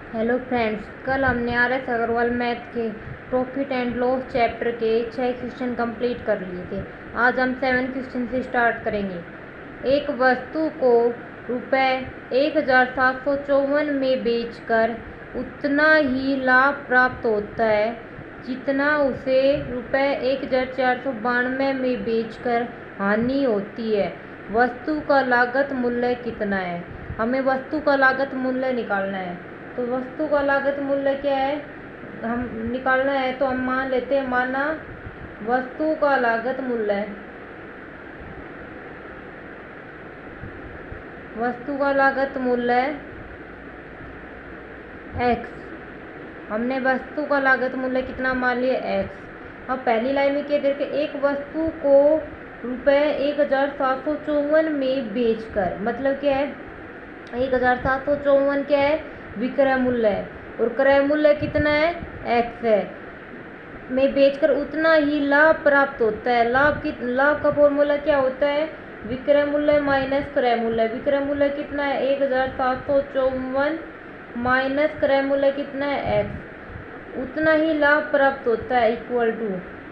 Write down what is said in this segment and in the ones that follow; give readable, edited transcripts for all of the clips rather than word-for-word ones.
Hello friends, कल हमने R S Agarwal math के प्रॉफिट एंड लॉस चैप्टर के 6 क्वेश्चन कंप्लीट कर लिए थे। आज हम 7 क्वेश्चन से स्टार्ट करेंगे। एक वस्तु को रुपये 1754 में बेचकर उतना ही लाभ प्राप्त होता है जितना उसे रुपये 1492 में बेचकर हानि होती है। वस्तु का लागत मूल्य कितना है? हमें वस्तु का लागत मूल्य निकालना है। तो वस्तु का लागत मूल्य क्या है हम निकालना है, तो हम मान लेते हैं, माना वस्तु का लागत मूल्य, वस्तु का लागत मूल्य x। हमने वस्तु का लागत मूल्य कितना मान लिया? x। अब पहली लाइन में क्या दे रखे? एक वस्तु को रुपये 1754 में बेचकर, मतलब क्या है? 1754 क्या है? विक्रय मूल्य है, और क्रय मूल्य कितना है? x है। में बेचकर उतना ही लाभ प्राप्त होता है। लाभ का फॉर्मूला क्या होता है? विक्रय मूल्य माइनस क्रय मूल्य। विक्रय मूल्य कितना है? 1754 माइनस क्रय मूल्य कितना है? x। उतना ही लाभ प्राप्त होता है इक्वल टू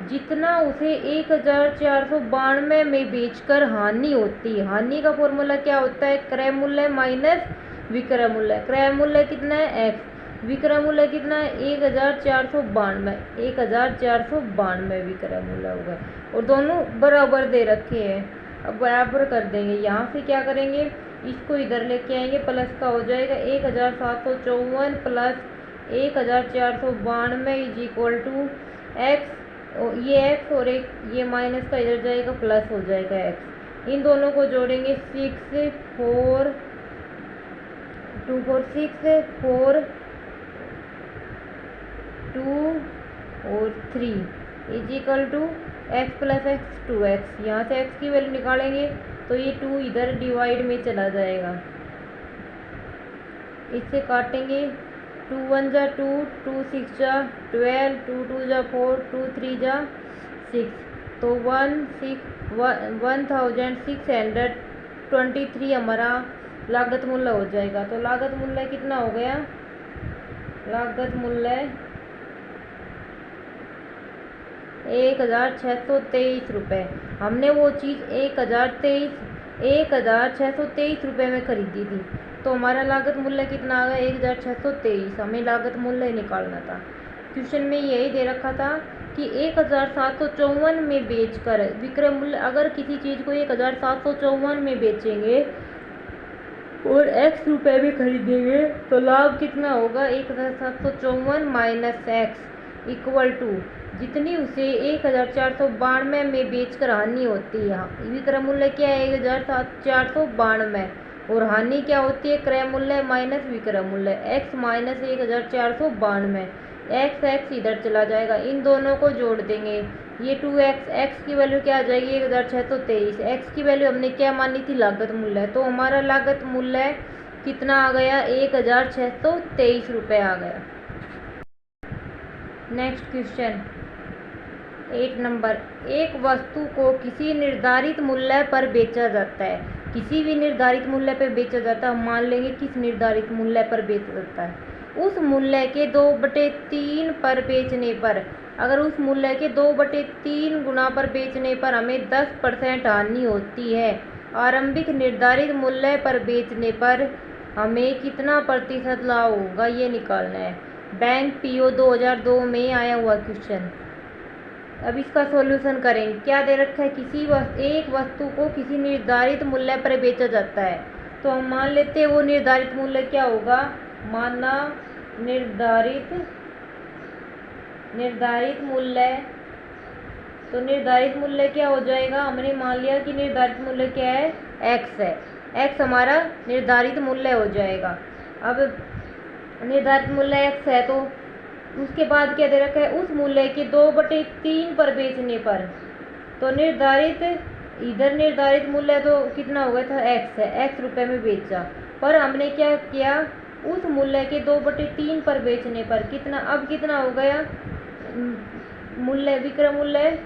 जितना उसे 1492 में बेचकर हानि होती है। हानि का फॉर्मूला क्या होता है? क्रय मूल्य माइनस विक्रय मूल्य। क्रय मूल्य कितना है? x। विक्रय मूल्य कितना है? 1492। 1492 विक्रय मूल्य होगा, और दोनों बराबर दे रखे हैं। अब बराबर कर देंगे। यहाँ से क्या करेंगे? इसको इधर लेके आएंगे, प्लस का हो जाएगा 1754 plus 1492 is equal to x. ये एक्स और एक ये माइनस का इधर जाएगा, प्लस हो जाएगा एक्स। इन दोनों को जोड़ेंगे 6 4 2 4 6 4 2 और 3 is equal to x plus x 2x। यहाँ से x की वैल्यू निकालेंगे तो ये 2 इधर डिवाइड में चला जाएगा, इससे काटेंगे। 2 1 जा 2, 2 6 जा 12, 2 2 जा 4, 2 3 जा 6, तो 1623 हमारा लागत मूल्य हो जाएगा। तो लागत मूल्य कितना हो गया? लागत मूल्य 1623 रुपये। हमने वो चीज़ 1623 रुपये में खरीदी थी, तो हमारा लागत मूल्य कितना आ गया? 1623। हमें लागत मूल्य निकालना था। क्वेश्चन में यही दे रखा था कि 1754 में बेचकर विक्रय मूल्य, अगर किसी चीज़ को 1754 में बेचेंगे और x रुपये में खरीदेंगे तो लाभ कितना होगा? 1754 माइनस एक्स इक्वल टू जितनी उसे 1492 में बेचकर हानि होती है। विक्रय मूल्य क्या है? 1492, और हानि क्या होती है? क्रय मूल्य माइनस विक्रय मूल्य। x माइनस 1492, x इधर चला जाएगा। इन दोनों को जोड़ देंगे, ये 2x, x की वैल्यू क्या आ जाएगी? 1623। x की वैल्यू हमने क्या मानी थी? लागत मूल्य। तो हमारा लागत मूल्य कितना आ गया? 1623 रुपये आ गया। Next question 8 number. एक वस्तु को किसी निर्धारित मूल्य पर बेचा जाता है। किसी भी निर्धारित मूल्य पर बेचा जाता है। मान लेंगे किस निर्धारित मूल्य पर बेचा जाता है? उस मूल्य के 2/3 पर बेचने पर, अगर उस मूल्य के 2/3 गुना पर बेचने पर हमें 10% हानि होती है। आरंभिक निर्धारित मूल्य पर बेचने पर हमें कितना प्रतिशत लाभ होगा, ये निकालना है। बैंक पीओ 2002 में आया हुआ क्वेश्चन। अब इसका सॉल्यूशन करेंगे। क्या दे रखा है? एक वस्तु को किसी निर्धारित मूल्य पर बेचा जाता है, तो हम मान लेते हैं वो निर्धारित मूल्य क्या होगा? माना निर्धारित मूल्य, तो निर्धारित मूल्य क्या हो जाएगा? हमने मान लिया कि निर्धारित मूल्य क्या है? x है। x हमारा निर्धारित मूल्य हो जाएगा। अब निर्धारित मूल्य x है, तो उसके बाद क्या दे रखा है? उस मूल्य के 2/3 पर बेचने पर, तो इधर निर्धारित मूल्य तो कितना हो गया था? x है। x रुपये में बेचा, पर हमने क्या किया? उस मूल्य के 2/3 पर बेचने पर कितना, अब कितना हो गया मूल्य? विक्रय मूल्य।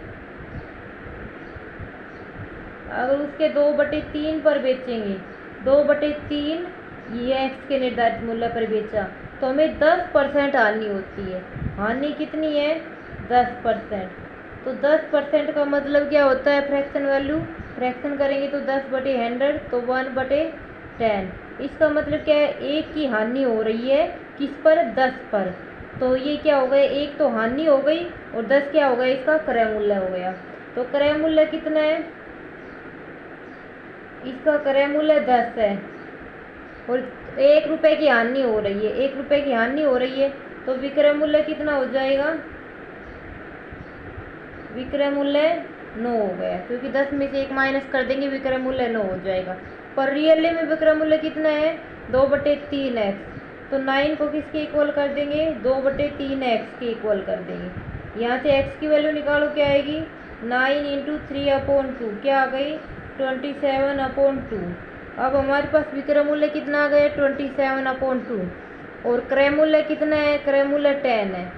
अगर उसके 2/3 पर बेचेंगे, 2/3 ये x के निर्धारित मूल्य पर बेचा, तो हमें 10% हानि होती है। हानि कितनी है? 10%। तो 10% का मतलब क्या होता है? फ्रैक्शन वैल्यू फ्रैक्शन करेंगे तो 10/100 तो 1/10। इसका मतलब क्या है? एक की हानि हो रही है किस पर? 10 पर। तो ये क्या हो गया? एक तो हानि हो गई और 10 क्या हो गया? इसका क्रय मूल्य हो गया। तो क्रय मूल्य कितना है? इसका क्रय मूल्य 10 है और 1 रुपये की हानि हो रही है। 1 रुपये की हानि हो रही है तो विक्रय मूल्य कितना हो जाएगा? विक्रय मूल्य 9 हो गया, क्योंकि 10 में से 1 माइनस कर देंगे, विक्रय मूल्य 9 हो जाएगा। पर रियली में विक्रय मूल्य कितना है? 2/3x। तो 9 को किसके इक्वल कर देंगे? 2/3x के इक्वल कर देंगे। यहाँ से x की वैल्यू निकालो, क्या आएगी? 9 × 3/2 क्या आ गई? 27/2। अब हमारे पास विक्रय मूल्य कितना आ गया? 27/2। और क्रय मूल्य कितना है? क्रय मूल्य 10 है।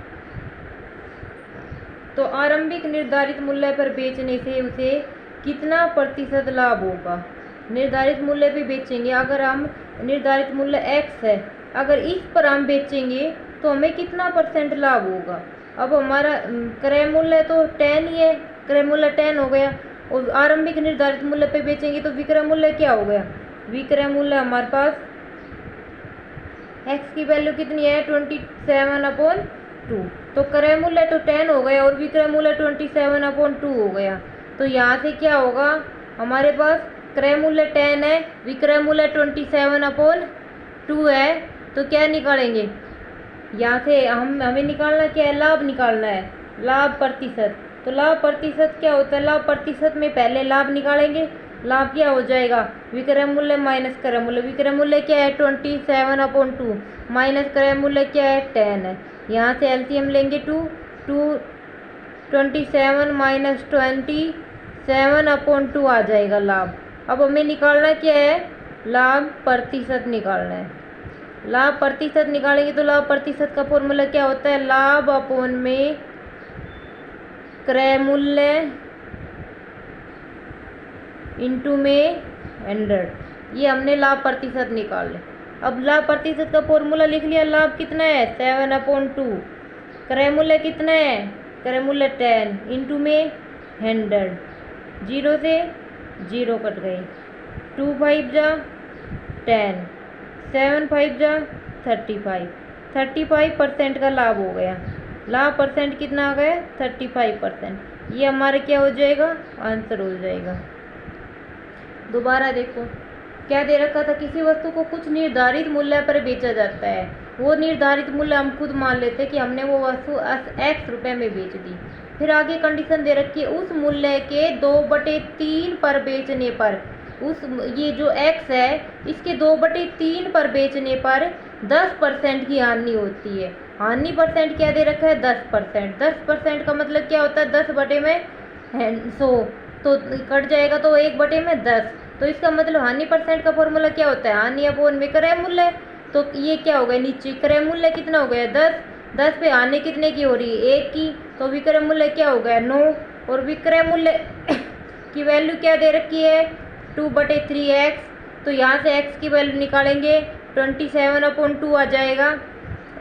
तो आरंभिक निर्धारित मूल्य पर बेचने से उसे कितना प्रतिशत लाभ होगा? निर्धारित मूल्य पे बेचेंगे, अगर हम निर्धारित मूल्य x है, अगर इस पर हम बेचेंगे तो हमें कितना % लाभ होगा? अब हमारा क्रय मूल्य तो 10 ही है, क्रय मूल्य 10 हो गया और आरंभिक निर्धारित मूल्य पे बेचेंगे तो विक्रय मूल्य क्या हो गया? विक्रय मूल्य हमारे पास x की वैल्यू कितनी है? 27/2। तो क्रय मूल्य तो 10 हो गया और विक्रय मूल्य 27/2 हो गया। तो यहाँ से क्या होगा? हमारे पास क्रय मूल्य 10 है, विक्रय मूल्य 27/2 है। तो क्या निकालेंगे? यहाँ से हमें निकालना क्या है? लाभ निकालना है, लाभ प्रतिशत। तो लाभ प्रतिशत क्या होता है? लाभ प्रतिशत में पहले लाभ निकालेंगे। लाभ क्या हो जाएगा? विक्रय मूल्य माइनस क्रय मूल्य। विक्रय मूल्य क्या है? 27/2 माइनस क्रय मूल्य क्या है? 10 है। यहाँ से एलसीएम लेंगे 2 27 माइनस 27/2 आ जाएगा लाभ। अब हमें निकालना क्या है? लाभ प्रतिशत निकालना है। लाभ प्रतिशत निकालेंगे तो लाभ प्रतिशत का फॉर्मूला क्या होता है? लाभ अपॉन में क्रय मूल्य इंटू में 100। ये हमने लाभ प्रतिशत निकाल लिया। अब लाभ प्रतिशत का फॉर्मूला लिख लिया। लाभ कितना है? 7/2। क्रय मूल्य कितना है? क्रय मूल्य 10 इंटू में 100। 0 से 0 कट गई। 2 5 जा 10, 7 5 जा 35। 35% का लाभ हो गया। लाभ परसेंट कितना आ गया? 35%। ये हमारा क्या हो जाएगा? आंसर हो जाएगा। दोबारा देखो, क्या दे रखा था? किसी वस्तु को कुछ निर्धारित मूल्य पर बेचा जाता है। वो निर्धारित मूल्य हम खुद मान लेते हैं कि हमने वो वस्तु x रुपये में बेच दी। फिर आगे कंडीशन दे रखी है, उस मूल्य के 2/3 पर बेचने पर, उस ये जो x है इसके 2/3 पर बेचने पर 10% की हानि होती है। हानि परसेंट क्या दे रखा है? 10%। 10% का मतलब क्या होता है? 10/100 तो कट जाएगा तो 1/10। तो इसका मतलब हानि परसेंट का फॉर्मूला क्या होता है? हानि अपॉन में क्रय मूल्य। तो ये क्या हो गया? नीचे क्रय मूल्य कितना हो गया? 10। 10 पे हानि कितने की हो रही है? 1 की। तो विक्रय मूल्य क्या हो गया? 9। और विक्रय मूल्य की वैल्यू क्या दे रखी है? 2/3x। तो यहाँ से x की वैल्यू निकालेंगे, 27/2 आ जाएगा।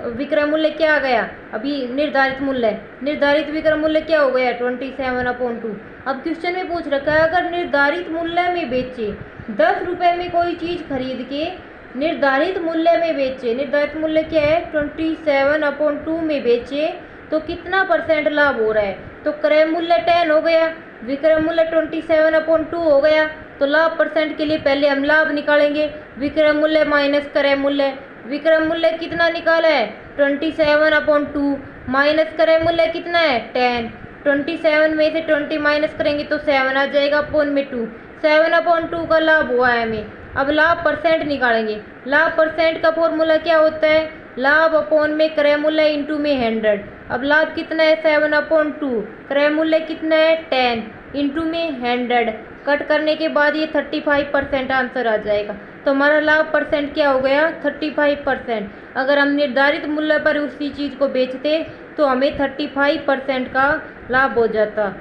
विक्रय मूल्य क्या आ गया? अभी निर्धारित मूल्य, निर्धारित विक्रय मूल्य क्या हो गया? 27/2। अब क्वेश्चन में पूछ रखा है, अगर निर्धारित मूल्य में बेचे, 10 रुपये में कोई चीज़ खरीद के निर्धारित मूल्य में बेचे, निर्धारित मूल्य क्या है? 27/2 में बेचे, तो कितना % लाभ हो रहा है? तो क्रय मूल्य 10 हो गया, विक्रय मूल्य 27/2 हो गया। तो लाभ परसेंट के लिए पहले हम लाभ निकालेंगे, विक्रय मूल्य माइनस क्रय मूल्य। विक्रय मूल्य कितना निकाला है? 27/2 माइनस क्रय मूल्य कितना है? 10। 27 में से 20 माइनस करेंगे तो 7 आ जाएगा अपॉन में 2। 7/2 का लाभ हुआ है हमें। अब लाभ परसेंट निकालेंगे। लाभ परसेंट का फॉर्मूला क्या होता है? लाभ अपॉन में क्रय मूल्य इंटू में 100। अब लाभ कितना है? 7/2। क्रय मूल्य कितना है? 10 इंटू में 100। कट करने के बाद ये 35% आंसर आ जाएगा। तो हमारा लाभ परसेंट क्या हो गया? 35%। अगर हम निर्धारित मूल्य पर उसी चीज़ को बेचते तो हमें 35% का लाभ हो जाता।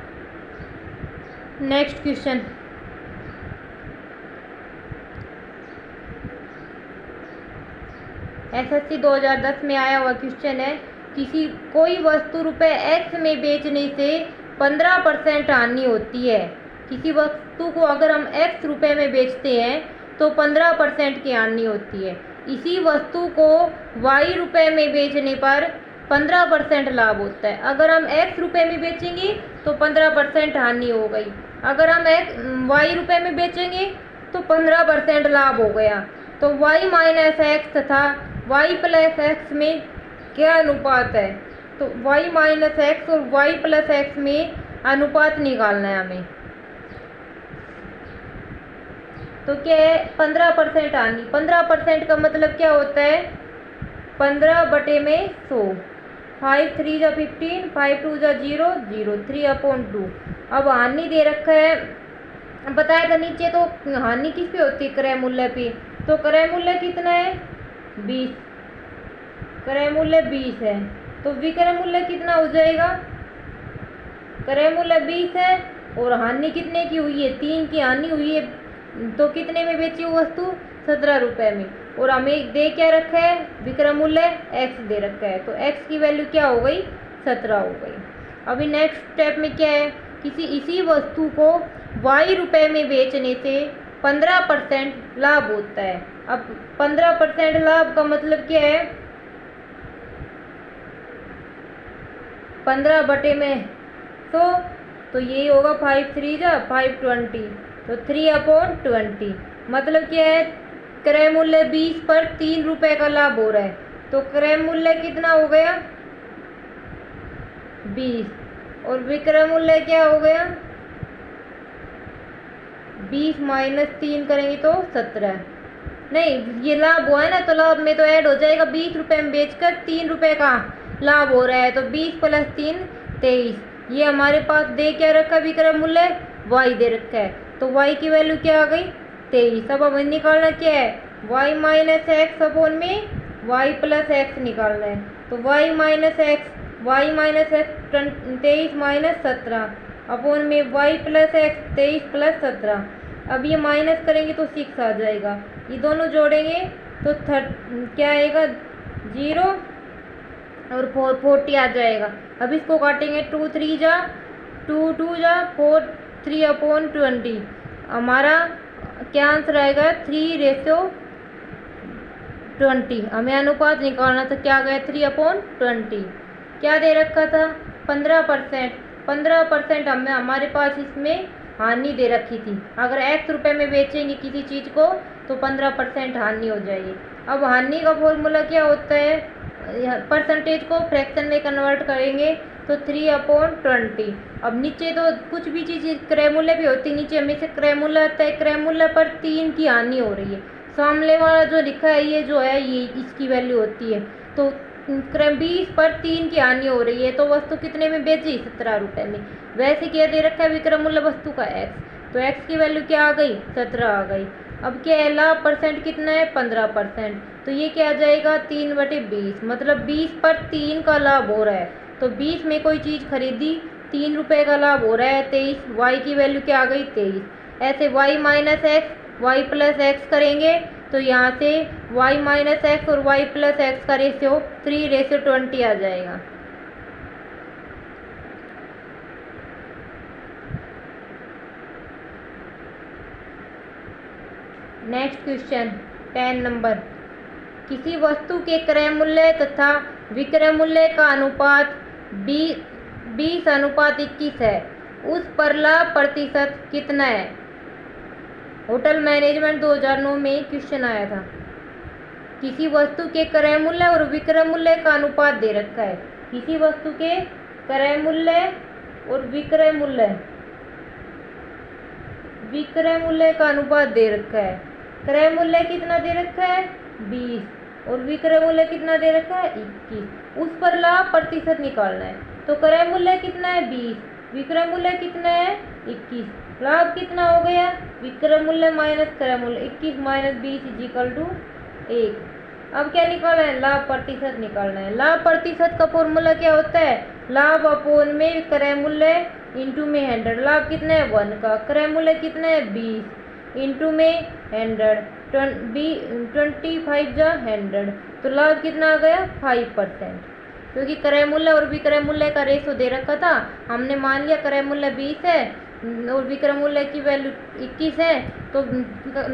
नेक्स्ट क्वेश्चन, एसएससी 2010 में आया हुआ क्वेश्चन है। कोई वस्तु रुपए x में बेचने से 15% हानि होती है। किसी वस्तु को अगर हम x रुपए में बेचते हैं तो 15% की हानि होती है। इसी वस्तु को y रुपए में बेचने पर 15% लाभ होता है। अगर हम x रुपए में बेचेंगे तो 15% हानि हो गई। अगर हम y रुपए में बेचेंगे तो 15% लाभ हो गया। तो y माइनस एक्स तथा y प्लस एक्स में क्या अनुपात है? तो y माइनस एक्स और y प्लस एक्स में अनुपात निकालना है हमें। तो क्या है? 15% हानि। 15% का मतलब क्या होता है? 15/100। 5 3 जा 15, 5 2 जा 0, 0, 3/2। अब हानि दे रखा है, बताया था नीचे। तो हानि किस पे होती है? क्रय मूल्य पे। तो क्रय मूल्य कितना है? 20। क्रय मूल्य 20 है तो विक्रय मूल्य कितना हो जाएगा? क्रय मूल्य 20 है और हानि कितने की हुई है? 3 की हानि हुई है। तो कितने में बेची वो वस्तु? 17 रुपए में। और हमें दे क्या रखा है? विक्रय मूल्य x दे रखा है। तो x की वैल्यू क्या हो गई? 17 हो गई। अभी नेक्स्ट स्टेप में क्या है? इसी वस्तु को y रुपए में बेचने से 15% लाभ होता है। अब 15% लाभ का मतलब क्या है? 15/100। तो ये होगा 5 3 जा 5 20, तो 3/20। मतलब क्या है? क्रय मूल्य 20 पर 3 रुपए का लाभ हो रहा है। तो क्रय मूल्य कितना हो गया? 20। और विक्रय मूल्य क्या हो गया? 20 माइनस 3 करेंगे तो 17। नहीं, ये लाभ हुआ है ना, तो लाभ में तो ऐड हो जाएगा। 20 रुपए में बेचकर 3 रुपए का लाभ हो रहा है। तो 20 + 3 23। ये हमारे पास दे क्या रखा है? विक्रय मूल्य y दे रखा है। तो y की वैल्यू क्या आ गई? 23। अब हमें निकालना क्या है? y माइनस एक्स अपॉन में y प्लस एक्स निकालना है। तो y minus x 23 minus 17 upon में y प्लस एक्स 23 + 17। अब ये माइनस करेंगे तो 6 आ जाएगा। ये दोनों जोड़ेंगे तो क्या आएगा? 0 और 40 आ जाएगा। अब इसको काटेंगे। 2 3 जा 2 2 जा 4 3/20। हमारा क्या आंसर आएगा? 3:20। हमें अनुपात निकालना था, क्या गया? 3/20। क्या दे रखा था? 15%। 15% हमारे पास इसमें हानि दे रखी थी। अगर x रुपए में बेचेंगे किसी चीज़ को तो 15% हानि हो जाएगी। अब हानि का फॉर्मूला क्या होता है? परसेंटेज को फ्रैक्शन में कन्वर्ट करेंगे तो 3/20। अब नीचे तो कुछ भी चीज़ क्रय मूल्य भी होती है, नीचे हमेशा क्रय मूल्य आता है। क्रय मूल्य पर 3 की हानि हो रही है। सामने वाला जो लिखा है ये जो है ये इसकी वैल्यू होती है। तो 20 पर 3 की हानि हो रही है तो वस्तु कितने में बेची? 17 रुपए में। वैसे क्या दे रखा है? विक्रय मूल्य वस्तु का x। तो x की वैल्यू क्या आ गई? 17 आ गई। अब क्या है? लाभ परसेंट कितना है? 15%। तो ये क्या आ जाएगा? 3/20। मतलब 20 पर 3 का लाभ हो रहा है। तो 20 में कोई चीज़ खरीदी, 3 रुपए का लाभ हो रहा है 23। y की वैल्यू क्या आ गई? 23। ऐसे y minus x y plus x करेंगे तो यहाँ से y माइनस एक्स और y प्लस एक्स का रेशियो 3:20 आ जाएगा। Next question 10 number. किसी वस्तु के क्रय मूल्य तथा विक्रय मूल्य का अनुपात 20:21 है। उस पर लाभ प्रतिशत कितना है? होटल मैनेजमेंट 2009 में क्वेश्चन आया था। किसी वस्तु के क्रय मूल्य और विक्रय मूल्य का अनुपात दे रखा है। किसी वस्तु के क्रय मूल्य और विक्रय मूल्य का अनुपात दे रखा है। क्रय मूल्य कितना दे रखा है? 20 और विक्रय मूल्य कितना दे रखा है? 21। उस पर लाभ प्रतिशत निकालना है। तो क्रय मूल्य कितना है? 20। विक्रय मूल्य कितना है? 21। लाभ कितना हो गया? विक्रय मूल्य माइनस क्रय मूल्य। 21 - 20 = 1। अब क्या निकालना है? लाभ प्रतिशत निकालना है। लाभ प्रतिशत का फॉर्मूला क्या होता है? लाभ अपॉन में क्रय मूल्य इंटू में 100। लाभ कितना है? 1 का। क्रय मूल्य कितना है? 20 इंटू में 100। 25 जा 100, तो लाभ कितना आ गया 5%। क्योंकि क्रय मूल्य और विक्रय मूल्य का रेशो दे रखा था, हमने मान लिया क्रय मूल्य 20 है और विक्रय मूल्य की वैल्यू 21 है, तो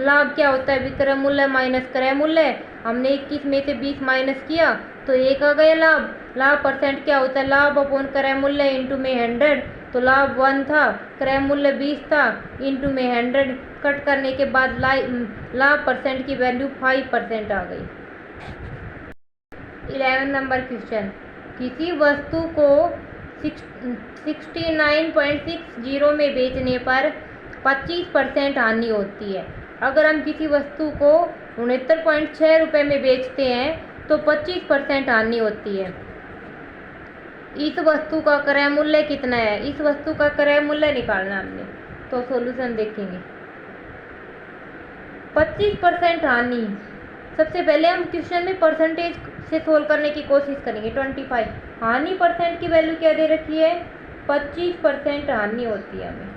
लाभ क्या होता है विक्रय मूल्य माइनस क्रय मूल्य। हमने 21 में से 20 माइनस किया तो 1 आ गया लाभ। लाभ परसेंट क्या होता है, लाभ अपॉन क्रय मूल्य इंटू में 100, तो लाभ 1 था, क्रय मूल्य 20 था, इंटू में 100 कट करने के बाद लाभ परसेंट की वैल्यू 5% आ गई। 11 नंबर क्वेश्चन, किसी वस्तु को 69.60 में बेचने पर 25% हानि होती है। अगर हम किसी वस्तु को 69.6 रुपये में बेचते हैं तो 25% हानि होती है। इस वस्तु का क्रय मूल्य कितना है, इस वस्तु का क्रय मूल्य निकालना हमने, तो सॉल्यूशन देखेंगे। 25% हानि, सबसे पहले हम क्वेश्चन में परसेंटेज से सोल्व करने की कोशिश करेंगे। 25 हानि परसेंट की वैल्यू क्या दे रखी है, 25% हानि होती है हमें।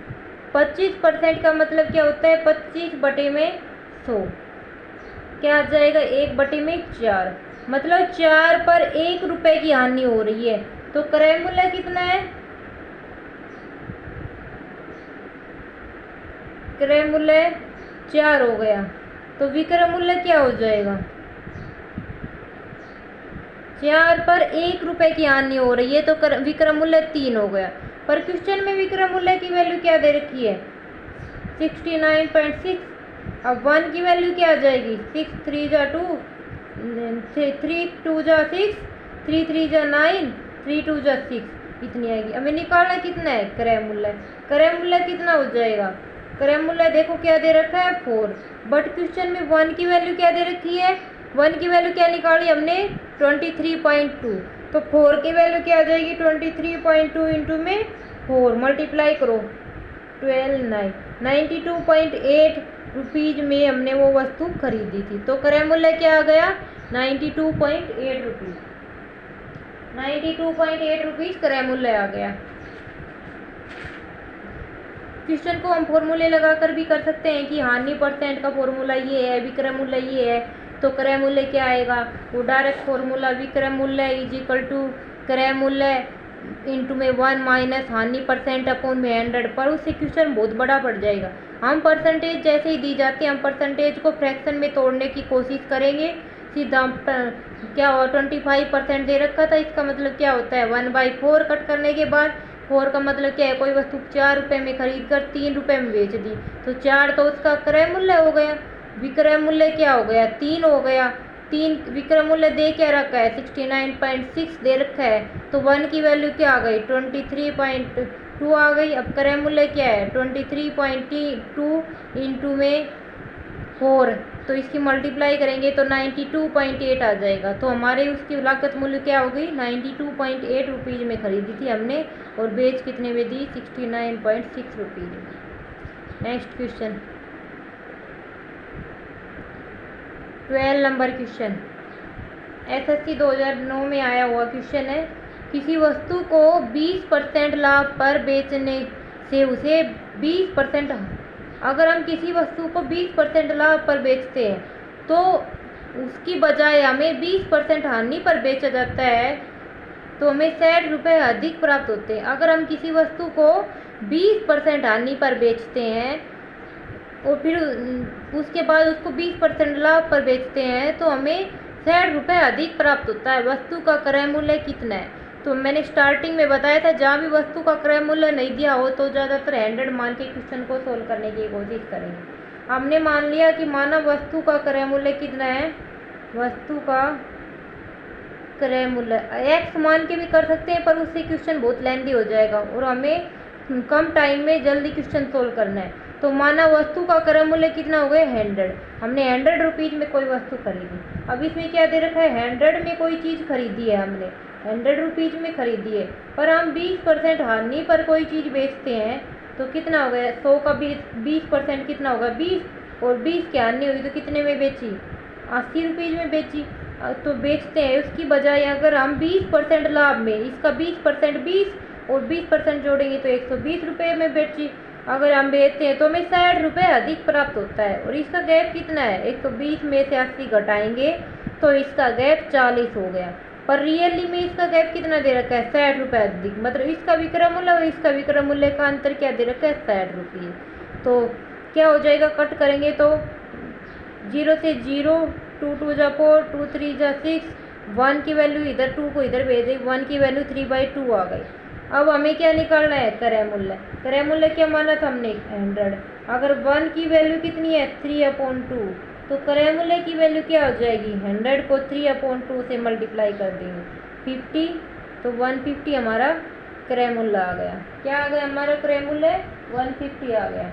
25% का मतलब क्या होता है, 25/100 क्या आ जाएगा, 1/4, मतलब 4 पर 1 रुपये की हानि हो रही है। तो क्रय मूल्य कितना है, क्रय मूल्य 4 हो गया, तो विक्रय मूल्य क्या हो जाएगा, 4 पर 1 रुपये की हानि हो रही है, तो विक्रय मूल्य 3 हो गया। पर क्वेश्चन में विक्रय मूल्य की वैल्यू क्या दे रखी है, 69.6। अब 1 की वैल्यू क्या आ जाएगी, 6 3 जा 2, 3 2 जा 6, 3 3 जा 9, 3 2 जा 6, इतनी आएगी। हमें निकालना कितना है, क्रय मूल्य। क्रय मूल्य कितना हो जाएगा, क्रय मूल्य देखो क्या दे रखा है 4, बट क्वेश्चन में 1 की वैल्यू क्या दे रखी है, 1 की वैल्यू क्या निकाली हमने 23.2, तो 4 की वैल्यू क्या आ जाएगी 23.2 इंटू में 4 मल्टीप्लाई करो 12 92.8 रुपीज़ में हमने वो वस्तु खरीदी थी। तो क्रय मूल्य क्या आ गया 92.8 रुपीज़, 92.8 रुपीज़ क्रय मूल्य आ गया। क्वेश्चन को हम फॉर्मूले लगाकर भी कर सकते हैं कि हानि परसेंट का फॉर्मूला ये है, विक्रय मूल्य ये है, तो क्रय मूल्य क्या आएगा, वो डायरेक्ट फॉर्मूला विक्रय मूल्य इज इक्वल टू क्रय मूल्य इंटू में 1 माइनस हानि परसेंट अपॉन में 100, पर उससे क्वेश्चन बहुत बड़ा पड़ जाएगा। हम परसेंटेज जैसे ही दी जाती है हम परसेंटेज को फ्रैक्शन में तोड़ने की कोशिश करेंगे। सीधा क्या हुआ 25% दे रखा था, इसका मतलब क्या होता है 1/4 कट करने के बाद 4 का मतलब क्या है, कोई वस्तु 4 रुपये में खरीद कर 3 रुपये में बेच दी, तो 4 तो उसका क्रय मूल्य हो गया, विक्रय मूल्य क्या हो गया 3 हो गया। 3 विक्रय मूल्य दे क्या रखा है 69.6 दे रखा है, तो 1 की वैल्यू क्या आ गई 23.2 आ गई। अब क्रय मूल्य क्या है 23.2 इंटू में 4, तो इसकी मल्टीप्लाई करेंगे तो 92.8 आ जाएगा। तो हमारे उसकी लागत मूल्य क्या हो गई 92.8 रुपीज़ में खरीदी थी हमने और बेच कितने में दी 69.6 रुपीज़ में। Next question 12 number question, SSC 2009 में आया हुआ क्वेश्चन है। किसी वस्तु को 20% लाभ पर बेचने से उसे 20%, अगर हम किसी वस्तु को 20% लाभ पर बेचते हैं तो उसकी बजाय हमें 20% हानि पर बेचा जाता है, तो हमें 60 रुपये अधिक प्राप्त होते हैं। अगर हम किसी वस्तु को 20% हानि पर बेचते हैं और फिर उसके बाद उसको 20% लाभ पर बेचते हैं तो हमें 60 रुपये अधिक प्राप्त होता है। वस्तु का क्रय मूल्य कितना है, तो मैंने स्टार्टिंग में बताया था जहाँ भी वस्तु का क्रय मूल्य नहीं दिया हो तो ज़्यादातर 100 मान के क्वेश्चन को सोल्व करने की कोशिश करेंगे। हमने मान लिया कि मानव वस्तु का क्रय मूल्य कितना है, वस्तु का क्रय मूल्य x मान के भी कर सकते हैं, पर उससे क्वेश्चन बहुत लेंथी हो जाएगा और हमें कम टाइम में जल्दी क्वेश्चन सोल्व करना है। तो माना वस्तु का क्रय मूल्य कितना हो गया 100, हमने 100 रुपीज़ में कोई वस्तु खरीदी। अब इसमें क्या दे रखा है 100 में कोई चीज़ खरीदी है, हमने 100 रुपीज़ में खरीदी है, पर हम 20% हानि पर कोई चीज़ बेचते हैं तो कितना हो गया 100 का 20% कितना होगा 20, और 20 की हानि हुई तो कितने में बेची 80 रुपीज़ में बेची। तो बेचते हैं उसकी बजाय अगर हम 20% लाभ में इसका 20% 20 और 20% जोड़ेंगे तो 120 रुपये में बेची। अगर हम बेचते हैं तो हमें 60 रुपये अधिक प्राप्त होता है। और इसका गैप कितना है, 120 में से 80 घटाएंगे तो इसका गैप 40 हो गया। पर रियली में इसका गैप कितना दे रखा है, 60 रुपये अधिक, मतलब इसका विक्रय मूल्य और इसका विक्रय मूल्य का अंतर क्या दे रखा है, 60 रुपये। तो क्या हो जाएगा, कट करेंगे तो 0 से 0, 2 2 जा 4, 2 3 जा 6, 1 की वैल्यू इधर, 2 को इधर भेज दें, 1 की वैल्यू 3/2 आ गई। अब हमें क्या निकालना है, क्रय मूल्य। क्रय मूल्य क्या माना था हमने, 100। अगर 1 की वैल्यू कितनी है, 3/2, तो क्रय मूल्य की वैल्यू क्या हो जाएगी, 100 को 3/2 से मल्टीप्लाई कर देंगे 50, तो 150 हमारा क्रय मूल्य आ गया। क्या आ गया हमारा क्रय मूल्य, 150 आ गया।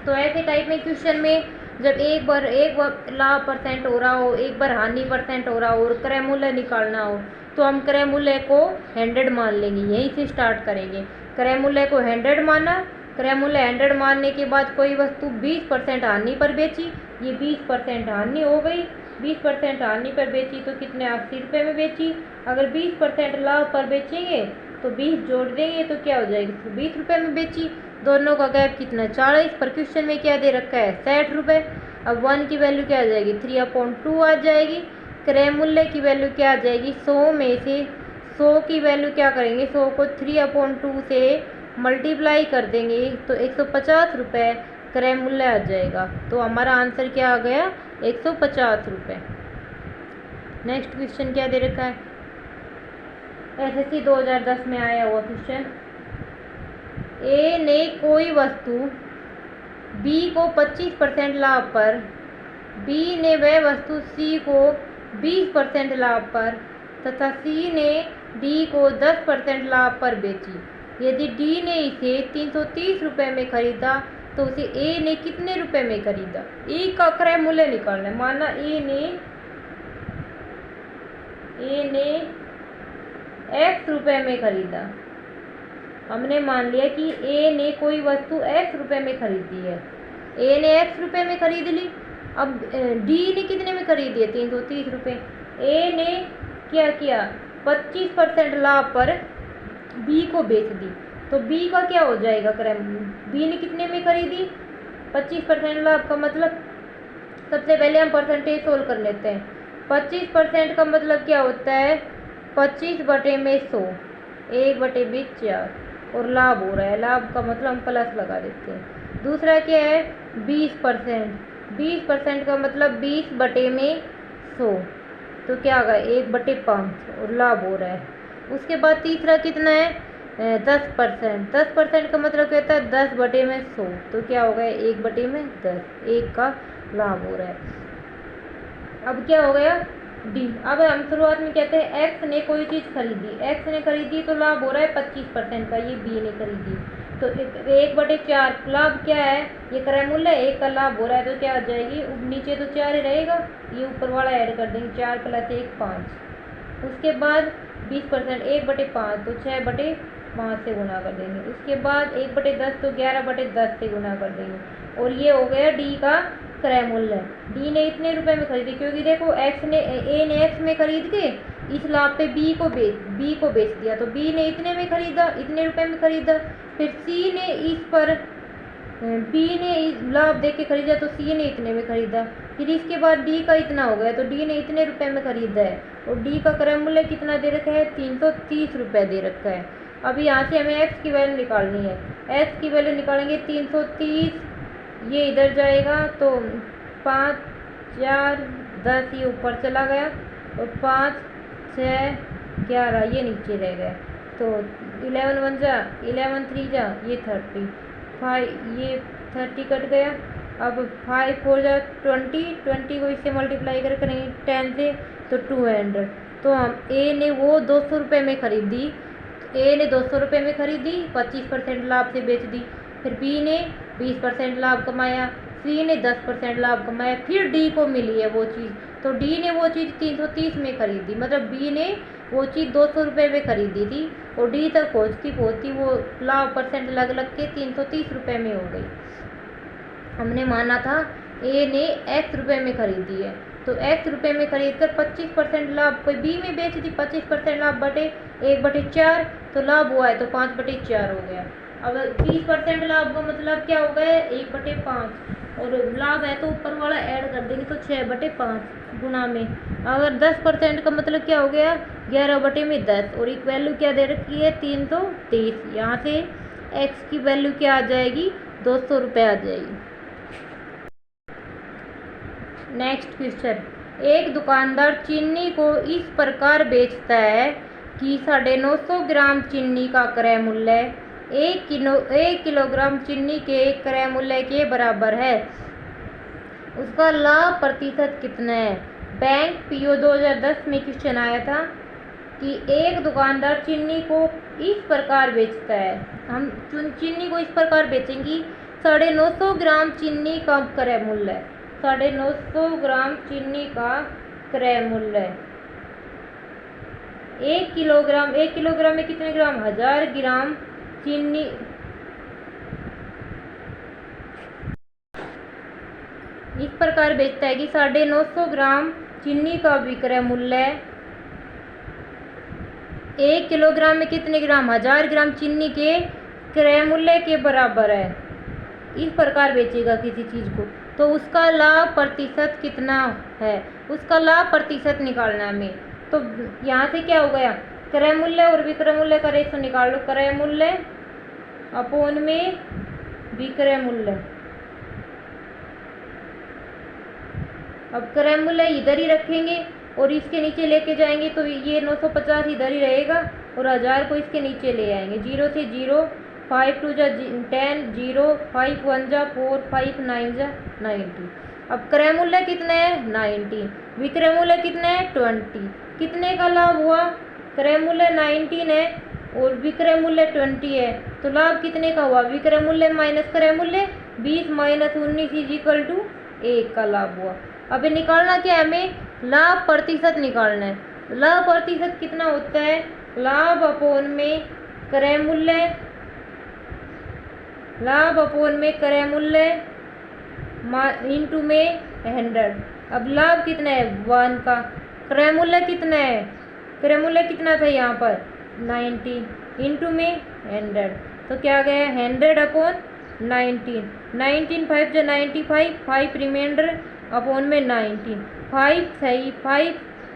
तो ऐसे टाइप में क्वेश्चन में जब एक बार लाभ परसेंट हो रहा हो, एक बार हानि परसेंट हो रहा हो और क्रय मूल्य निकालना हो, तो हम क्रय मूल्य को 100 मान लेंगे, यहीं से स्टार्ट करेंगे। क्रय मूल्य को 100 माना, क्रय मूल्य 100 मानने के बाद कोई वस्तु 20% हानि पर बेची, ये 20% हानि हो गई। 20% हानि पर बेची तो कितने, 80 रुपये में बेची। अगर 20% लाभ पर बेचेंगे तो 20 जोड़ देंगे तो क्या हो जाएगी, 20 रुपये में बेची। दोनों का गैप कितना, 40। पर क्वेश्चन में क्या दे रखा है, 60 रुपये। अब 1 की वैल्यू क्या आ जाएगी, 3/2 आ जाएगी। क्रय मूल्य की वैल्यू क्या आ जाएगी, 100 में से 100 की वैल्यू क्या करेंगे, 100 को 3/2 से मल्टीप्लाई कर देंगे तो 150 रुपये क्रय मूल्य आ जाएगा। तो हमारा आंसर क्या आ गया, 150 रुपये। नेक्स्ट क्वेश्चन क्या दे रखा है, एसएससी 2010 में आया हुआ क्वेश्चन। ए ने कोई वस्तु बी को 25% लाभ पर, बी ने वह वस्तु सी को 20% लाभ पर तथा सी ने डी को 10% लाभ पर बेची। यदि डी ने इसे 330 रुपये में खरीदा तो उसे ए ने कितने रुपए में खरीदा। ए का क्रय मूल्य निकालना है। माना ए ने x रुपए में खरीदा। हमने मान लिया कि ए ने कोई वस्तु x रुपए में खरीदी है, ए ने x रुपए में खरीद ली। अब डी ने कितने में खरीदी है, 330 रुपये। ए ने क्या किया, 25% लाभ पर बी को बेच दी, तो बी का क्या हो जाएगा क्रय। बी ने कितने में खरीदी, 25% लाभ का मतलब, सबसे पहले हम परसेंटेज सोल्व कर लेते हैं। 25% का मतलब क्या होता है, 25/100, 1/20 और लाभ हो रहा है, लाभ का मतलब हम प्लस लगा देते हैं। दूसरा क्या है, 20%, 20% का मतलब 20/100, तो क्या होगा 1/5 और लाभ हो रहा है। उसके बाद तीसरा कितना है, 10%, 10% का मतलब क्या होता है 10/100, तो क्या होगा 1/10, 1 का लाभ हो रहा है। अब क्या हो गया डी। अब हम शुरुआत में कहते हैं एक्स ने कोई चीज़ खरीदी, एक्स ने खरीदी तो लाभ हो रहा है 25% का, ये बी ने खरीदी तो 1/4 लाभ क्या है, ये क्रय मूल्य, 1 का लाभ हो रहा है तो क्या आ जाएगी, नीचे तो 4 ही रहेगा, ये ऊपर वाला ऐड कर देंगे, 4 + 1 5। उसके बाद 20%, 1/5 तो 6/5 से गुना कर देंगे। उसके बाद 1/10 तो 11/10 से गुना कर देंगे। और ये हो गया डी का क्रय मूल्य। डी ने इतने रुपए में खरीदी, क्योंकि देखो ए ने एक्स में खरीद के इस लाभ पे बी को बेच दिया, तो बी ने इतने में खरीदा, इतने रुपए में खरीदा। फिर सी ने इस पर बी ने लाभ देख के खरीदा तो सी ने इतने में खरीदा। फिर इसके बाद डी का इतना हो गया तो डी ने इतने रुपए में खरीदा है, और डी का क्रय मूल्य कितना दे रखा है, 330 रुपये दे रखा है। अब यहाँ से हमें एक्स की वैल्यू निकालनी है। एक्स की वैल्यू निकालेंगे 330, ये इधर जाएगा तो 5 4 10 ये ऊपर चला गया, और 5 6 11 ये नीचे रह गया, तो 11 1 जा 11 3 जा ये 30, 5 ये 30 कट गया। अब 5 4 जा 20 को इससे मल्टीप्लाई कर करेंगे 10 से तो 200। तो हम ए ने वो 200 रुपये में खरीदी, ए ने 200 रुपये में खरीदी, 25% लाभ से बेच दी। फिर बी ने 20% लाभ कमाया, सी ने 10% लाभ कमाया, फिर डी को मिली है वो चीज़, तो डी ने वो चीज़ 330 में खरीदी, मतलब बी ने वो चीज़ 200 रुपये में खरीदी थी, और डी तक पहुँचती वो लाभ परसेंट लग के 330 रुपये में हो गई। हमने माना था ए ने x रुपये में खरीदी है, तो x रुपये में खरीद कर 25% लाभ कोई बी में बेच दी, 25% लाभ बटे 1/4, तो लाभ हुआ है तो 5/4 हो गया। अब 20% लाभ का मतलब क्या हो गया, 1/5, और लाभ है तो ऊपर वाला ऐड कर देंगे तो 6/5 गुना में। अगर 10% का मतलब क्या हो गया, 11/10, और एक वैल्यू क्या दे रखी है, 330। यहाँ से x की वैल्यू क्या आ जाएगी, 200 रुपये आ जाएगी। नेक्स्ट क्वेश्चन, एक दुकानदार चीनी को इस प्रकार बेचता है कि 950 ग्राम चीनी का क्रय मूल्य 1 किलोग्राम चीनी के क्रय मूल्य के बराबर है। उसका लाभ प्रतिशत कितना है। बैंक पीओ 2010 में क्वेश्चन आया था कि एक दुकानदार चीनी को इस प्रकार बेचता है। हम चीनी को इस प्रकार बेचेंगी, 950 ग्राम चीनी का क्रय मूल्य है, 950 ग्राम चीनी का क्रय मूल्य है 1 किलोग्राम। 1 किलोग्राम में कितने ग्राम, 1000 ग्राम चीनी। इस प्रकार बेचता है कि 950 ग्राम चीनी का विक्रय मूल्य 1 किलोग्राम में कितने ग्राम, 1000 ग्राम चीनी के क्रय मूल्य के बराबर है। इस प्रकार बेचेगा किसी चीज को, तो उसका लाभ प्रतिशत कितना है, उसका लाभ प्रतिशत निकालना हमें। तो यहाँ से क्या हो गया, क्रय मूल्य और विक्रय मूल्य का रेशो निकाल लो। क्रय मूल्य अपॉन में विक्रय मूल्य। अब क्रय मूल्य इधर ही रखेंगे और इसके नीचे लेके जाएंगे तो ये 950 इधर ही रहेगा और 1000 को इसके नीचे ले आएंगे। 0 से 0, 5 2 जा 10, 0 5 1 जा 4, 5 9 जा 90। अब क्रय मूल्य कितना है, 90। विक्रय मूल्य कितना है, 20। कितने का लाभ हुआ, क्रय मूल्य 19 है और विक्रय मूल्य 20 है, तो लाभ कितने का हुआ, विक्रय मूल्य माइनस क्रय मूल्य 20 माइनस 19 इज इक्वल टू 1 का लाभ हुआ। अब निकालना क्या है, हमें लाभ प्रतिशत निकालना है। लाभ प्रतिशत कितना होता है, लाभ अपॉन में क्रय मूल्य, लाभ अपॉन में क्रय मूल्य इंटू में 100। अब लाभ कितना है, 1 का, क्रय मूल्य कितना है, क्रय मूल्य कितना था यहाँ पर 90 इंटू में 100, तो क्या गया 100 अपॉन 19। 19 5 जो 95, 5 रिमाइंडर अपॉन में 19, 5 सही 5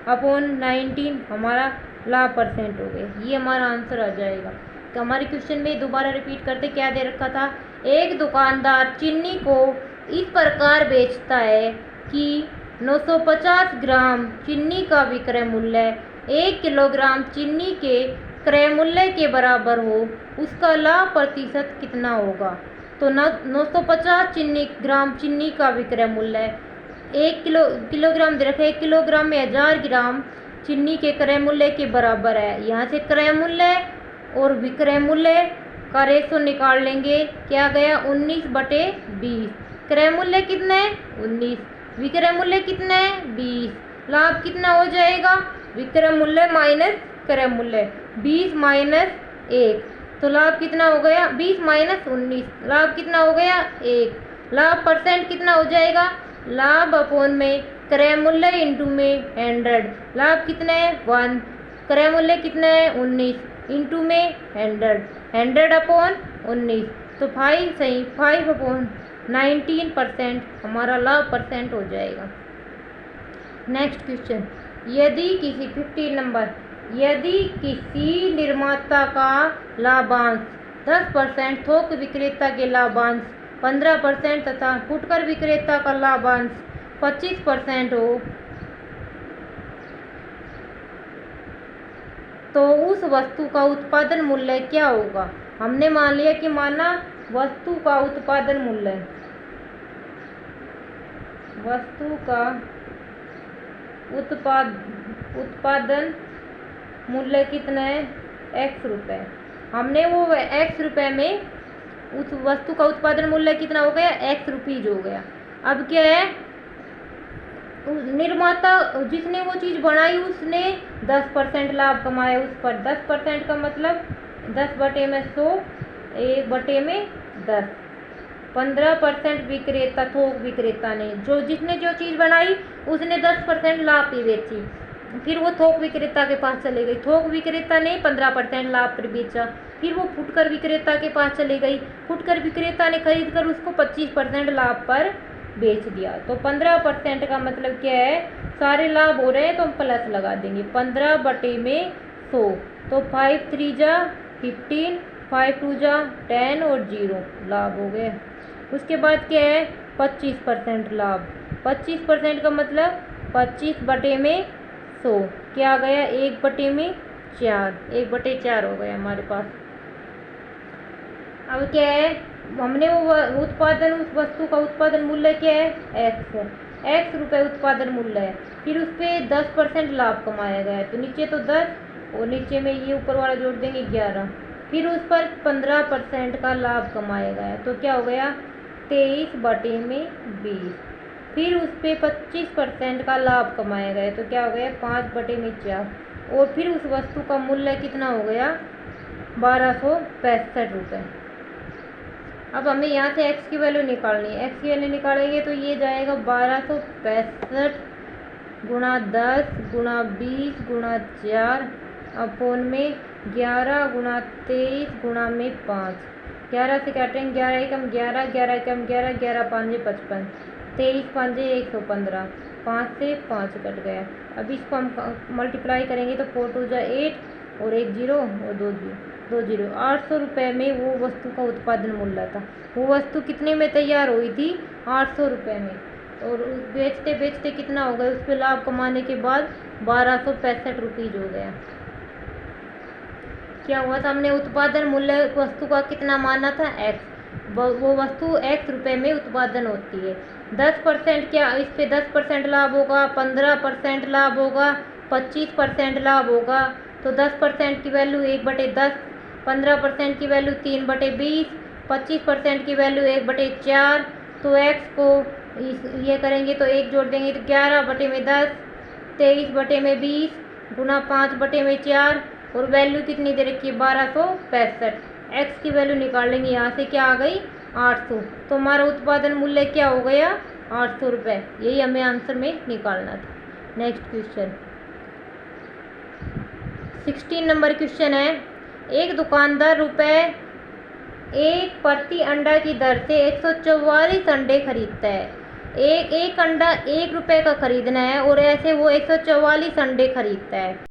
अपॉन 19 हमारा लाभ परसेंट हो गया। ये हमारा आंसर आ जाएगा। तो हमारे क्वेश्चन में दोबारा रिपीट करते, क्या दे रखा था, एक दुकानदार चीनी को इस प्रकार बेचता है कि 950 ग्राम चीनी का विक्रय मूल्य 1 किलोग्राम चीनी के क्रय मूल्य के बराबर हो, उसका लाभ प्रतिशत कितना होगा। तो 950 ग्राम चीनी का विक्रय मूल्य 1 किलोग्राम दे रखा है, 1 किलोग्राम में 1000 ग्राम चीनी के क्रय मूल्य के बराबर है। यहाँ से क्रय मूल्य और विक्रय मूल्य का रेशो निकाल लेंगे, क्या गया 19/20। क्रय मूल्य कितना है 19, विक्रय मूल्य कितना है 20, लाभ कितना हो जाएगा, विक्रय मूल्य माइनस क्रय मूल्य 20 माइनस 1, तो लाभ कितना हो गया 20 माइनस 19, लाभ कितना हो गया 1। लाभ परसेंट कितना हो जाएगा, लाभ अपॉन में क्रय मूल्य इंटू में 100, लाभ कितना है 1, क्रय मूल्य कितना है 19 इंटू में 100, 100 अपॉन 19, तो 5 सही 5 अपॉन 19% हमारा लाभ परसेंट हो जाएगा। नेक्स्ट क्वेश्चन, यदि किसी 15 नंबर, यदि किसी निर्माता का लाभांश 10%, थोक विक्रेता के लाभांश 15% तथा फुटकर विक्रेता का लाभांश 25% हो, तो उस वस्तु का उत्पादन मूल्य क्या होगा। हमने मान लिया कि माना वस्तु का उत्पादन मूल्य, वस्तु का उत्पादन मूल्य कितना है x रुपये। हमने वो x रुपये में उस वस्तु का उत्पादन मूल्य कितना हो गया, x रुपीज हो गया। अब क्या है, निर्माता जिसने वो चीज़ बनाई उसने 10% लाभ कमाया उस पर। 10% का मतलब 10/100, 1/10। 15% विक्रेता, थोक विक्रेता ने, जिसने जो चीज़ बनाई उसने 10% लाभ पे बेची। फिर वो थोक विक्रेता के पास चले गई, थोक विक्रेता ने 15% लाभ पर बेचा। फिर वो फुटकर विक्रेता के पास चले गई, फुटकर विक्रेता ने खरीद कर उसको 25% लाभ पर बेच दिया। तो 15% का मतलब क्या है, सारे लाभ हो रहे हैं तो हम प्लस लगा देंगे, 15/100। तो 5 3 जा 15, 5 2 जा 10 और 0 लाभ हो गए। उसके बाद क्या है, 25% लाभ। 25% का मतलब 25/100 क्या आ गया, 1/4, 1/4 हो गया हमारे पास। अब क्या है, हमने वो उत्पादन, उस वस्तु का उत्पादन मूल्य क्या है, x रुपये उत्पादन मूल्य है। फिर उस पर 10% लाभ कमाया गया है, तो नीचे तो 10 और नीचे में ये ऊपर वाला जोड़ देंगे 11। फिर उस पर 15% का लाभ कमाया गया है, तो क्या हो गया, 23/20। फिर उस पर 25% का लाभ कमाया गया है, तो क्या हो गया, 5/4। और फिर उस वस्तु का मूल्य कितना हो गया, 1265 रुपये। अब हमें यहाँ से x की वैल्यू निकालनी है। x की वैल्यू निकालेंगे तो ये जाएगा 1265 गुणा 10 गुणा 20 गुणा 4 अपोन में 11 गुणा 23 गुणा में 5। 11 से काटेंगे, 11 एकम 11, 11 एकम 11, 11 5 55, 23 5 115, 5 से 5 कट गया। अब इसको हम मल्टीप्लाई करेंगे तो 4 2 जा 8 और 1 0 और 2 0, 800 रुपये में वो वस्तु का उत्पादन मूल्य था। वो वस्तु कितने में तैयार हुई थी, 800 रुपये में। और बेचते बेचते कितना हो गया, उस पर लाभ कमाने के बाद 1265 रुपीज़ हो गया। क्या हुआ था, हमने उत्पादन मूल्य वस्तु का कितना माना था, x। वो वस्तु x रुपये में उत्पादन होती है। 10% क्या, इस पे 10% लाभ होगा, 15% लाभ होगा, 25% लाभ होगा। तो 10% की वैल्यू 1/10, 15% की वैल्यू 3/20, 25% की वैल्यू 1/4। तो x को ये करेंगे तो 1 जोड़ देंगे तो 11/10, 23/20 गुणा 5/4 और वैल्यू कितनी दे रखी है, 1265। x की वैल्यू निकाल लेंगे, यहाँ से क्या आ गई, 800। तो हमारा उत्पादन मूल्य क्या हो गया, 800 रुपये। यही हमें आंसर में निकालना था। नेक्स्ट क्वेश्चन 16 नंबर क्वेश्चन है, एक दुकानदार रुपये 1 प्रति अंडा की दर से 144 अंडे खरीदता है। एक अंडा 1 रुपये का खरीदना है और ऐसे वो 144 अंडे खरीदता है।